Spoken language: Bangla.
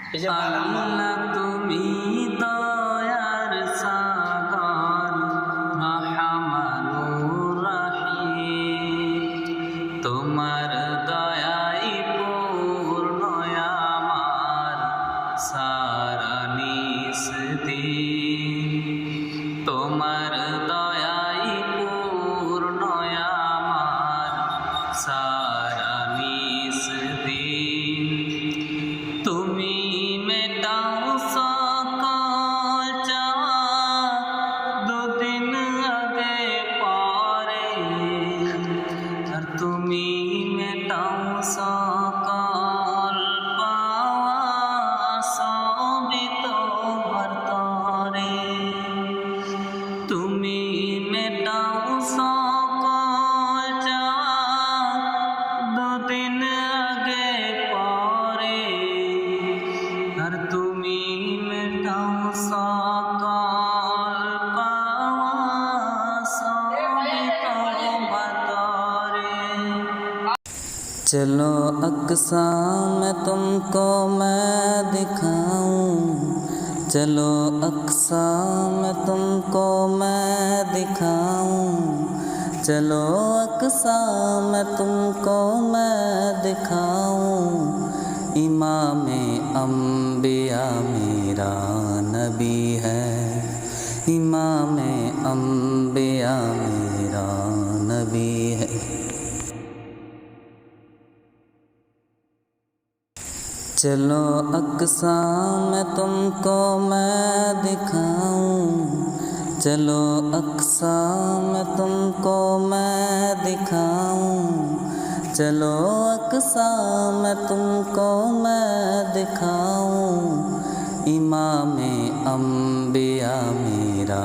আল্লাহ তুমি দয়ার সাগর রহমানুর রহিম, তোমার দয়াই পূর্ণ আমার সারা নিসদিন, তোমার দয়াই পূর্ণ আমার সারা নিসদিন। তুমি মেটাও সকল চাওয়া দুদিন আগে পরে, আর তুমি মেটাও সকল পাওয়া সবই তোমার তরে। তুমি মেটাও সকল চাওয়া দুদিন আগে পরে, আর তুমি মেটাও সকল পাওয়া সবই তোমার তরে। चलो अक्सा में तुमको मैं दिखाऊं, चलो अक्सा में तुमको मैं दिखाऊं, चलो अक्सा में तुमको मैं दिखाऊं। इमाम अंबिया मेरा नबी है, इमाम अंबिया मेरा नबी है। चलो अक्सा में तुमको मैं दिखाऊं, चलो अक्सा में तुमको मैं दिखाऊं, चलो अक्सा में तुमको मैं दिखाऊं। इमाम अंबिया मेरा